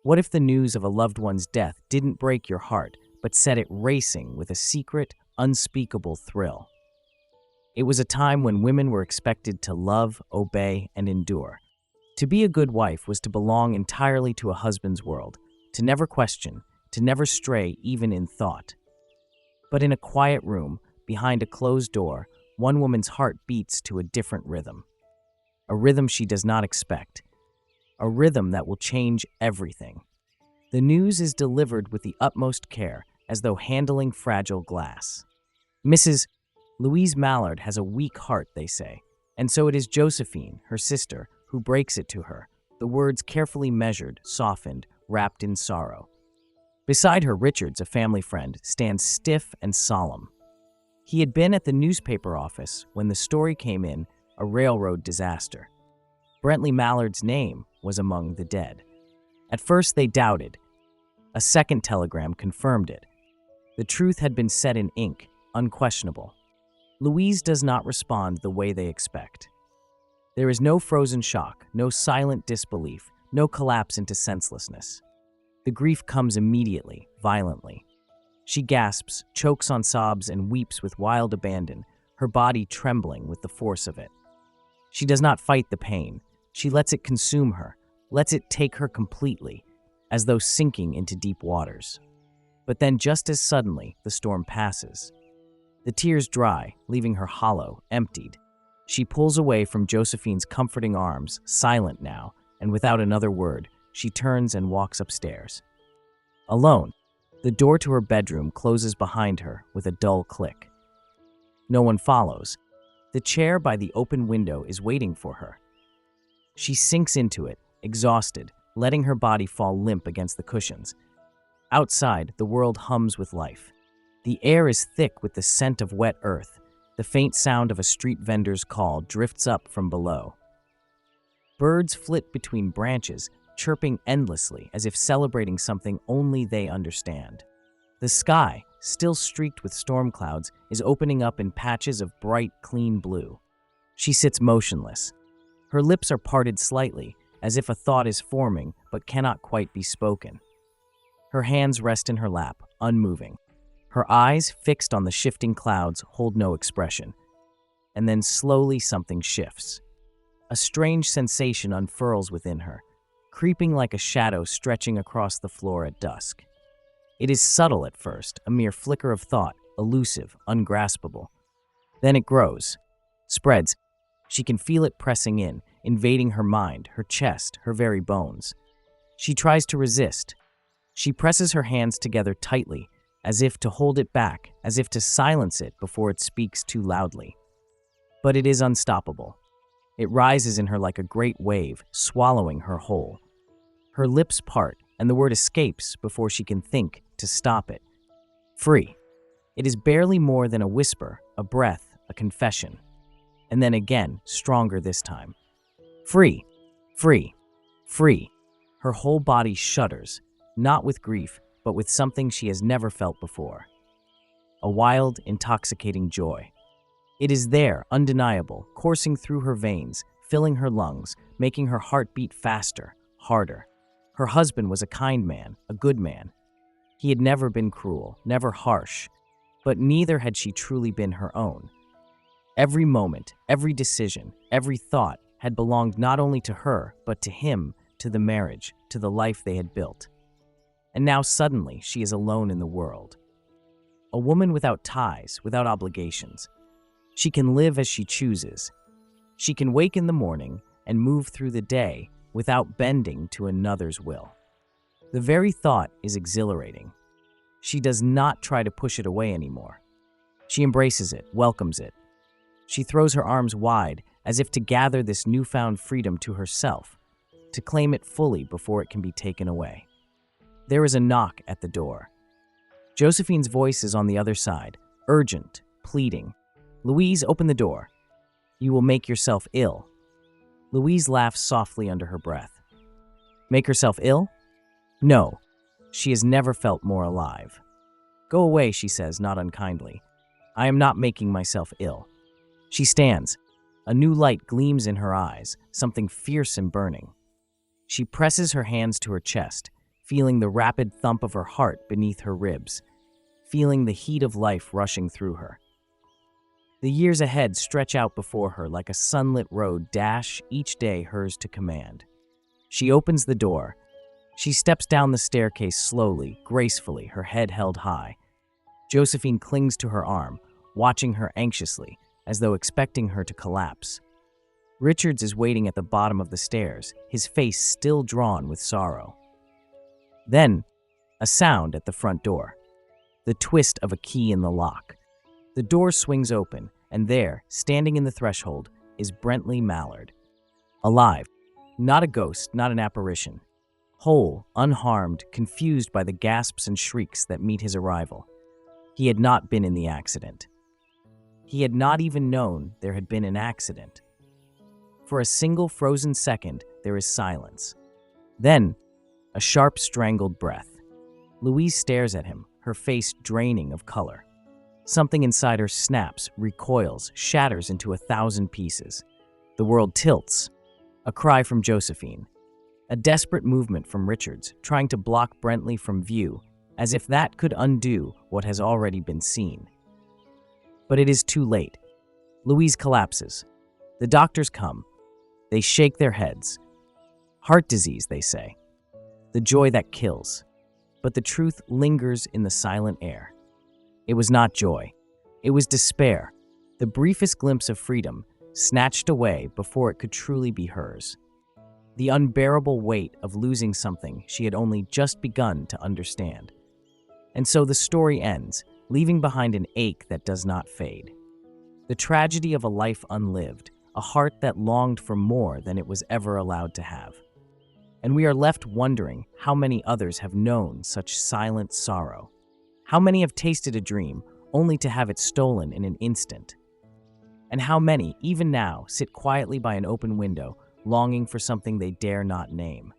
What if the news of a loved one's death didn't break your heart, but set it racing with a secret, unspeakable thrill? It was a time when women were expected to love, obey, and endure. To be a good wife was to belong entirely to a husband's world, to never question, to never stray even in thought. But in a quiet room, behind a closed door, one woman's heart beats to a different rhythm. A rhythm she does not expect. A rhythm that will change everything. The news is delivered with the utmost care, as though handling fragile glass. Mrs. Louise Mallard has a weak heart, they say, and so it is Josephine, her sister, who breaks it to her, the words carefully measured, softened, wrapped in sorrow. Beside her, Richards, a family friend, stands stiff and solemn. He had been at the newspaper office when the story came in, a railroad disaster. Brentley Mallard's name was among the dead. At first they doubted. A second telegram confirmed it. The truth had been set in ink, unquestionable. Louise does not respond the way they expect. There is no frozen shock, no silent disbelief, no collapse into senselessness. The grief comes immediately, violently. She gasps, chokes on sobs, and weeps with wild abandon, her body trembling with the force of it. She does not fight the pain. She lets it consume her, lets it take her completely, as though sinking into deep waters. But then, just as suddenly, the storm passes. The tears dry, leaving her hollow, emptied. She pulls away from Josephine's comforting arms, silent now, and without another word, she turns and walks upstairs. Alone, the door to her bedroom closes behind her with a dull click. No one follows. The chair by the open window is waiting for her. She sinks into it, exhausted, letting her body fall limp against the cushions. Outside, the world hums with life. The air is thick with the scent of wet earth. The faint sound of a street vendor's call drifts up from below. Birds flit between branches, chirping endlessly as if celebrating something only they understand. The sky, still streaked with storm clouds, is opening up in patches of bright, clean blue. She sits motionless. Her lips are parted slightly, as if a thought is forming but cannot quite be spoken. Her hands rest in her lap, unmoving. Her eyes, fixed on the shifting clouds, hold no expression. And then slowly something shifts. A strange sensation unfurls within her, creeping like a shadow stretching across the floor at dusk. It is subtle at first, a mere flicker of thought, elusive, ungraspable. Then it grows, spreads. She can feel it pressing in, invading her mind, her chest, her very bones. She tries to resist. She presses her hands together tightly, as if to hold it back, as if to silence it before it speaks too loudly. But it is unstoppable. It rises in her like a great wave, swallowing her whole. Her lips part, and the word escapes before she can think to stop it. Free. It is barely more than a whisper, a breath, a confession. And then again, stronger this time. Free. Free. Free. Her whole body shudders, not with grief, but with something she has never felt before. A wild, intoxicating joy. It is there, undeniable, coursing through her veins, filling her lungs, making her heart beat faster, harder. Her husband was a kind man, a good man. He had never been cruel, never harsh, but neither had she truly been her own. Every moment, every decision, every thought had belonged not only to her, but to him, to the marriage, to the life they had built. And now suddenly she is alone in the world. A woman without ties, without obligations. She can live as she chooses. She can wake in the morning and move through the day without bending to another's will. The very thought is exhilarating. She does not try to push it away anymore. She embraces it, welcomes it. She throws her arms wide as if to gather this newfound freedom to herself, to claim it fully before it can be taken away. There is a knock at the door. Josephine's voice is on the other side, urgent, pleading. Louise, open the door. You will make yourself ill. Louise laughs softly under her breath. Make herself ill? No. She has never felt more alive. Go away, she says, not unkindly. I am not making myself ill. She stands. A new light gleams in her eyes, something fierce and burning. She presses her hands to her chest. feeling the rapid thump of her heart beneath her ribs, feeling the heat of life rushing through her. The years ahead stretch out before her like a sunlit road, each day hers to command. She opens the door. She steps down the staircase slowly, gracefully, her head held high. Josephine clings to her arm, watching her anxiously, as though expecting her to collapse. Richards is waiting at the bottom of the stairs, his face still drawn with sorrow. Then, a sound at the front door. The twist of a key in the lock. The door swings open, and there, standing in the threshold, is Brentley Mallard. Alive. Not a ghost, not an apparition. Whole, unharmed, confused by the gasps and shrieks that meet his arrival. He had not been in the accident. He had not even known there had been an accident. For a single frozen second, there is silence. Then, a sharp, strangled breath. Louise stares at him, her face draining of color. Something inside her snaps, recoils, shatters into 1,000 pieces. The world tilts. A cry from Josephine. A desperate movement from Richards, trying to block Brentley from view, as if that could undo what has already been seen. But it is too late. Louise collapses. The doctors come. They shake their heads. Heart disease, they say. The joy that kills. But the truth lingers in the silent air. It was not joy. It was despair, the briefest glimpse of freedom, snatched away before it could truly be hers. The unbearable weight of losing something she had only just begun to understand. And so the story ends, leaving behind an ache that does not fade. The tragedy of a life unlived, a heart that longed for more than it was ever allowed to have. And we are left wondering how many others have known such silent sorrow. How many have tasted a dream only to have it stolen in an instant? And how many, even now, sit quietly by an open window, longing for something they dare not name?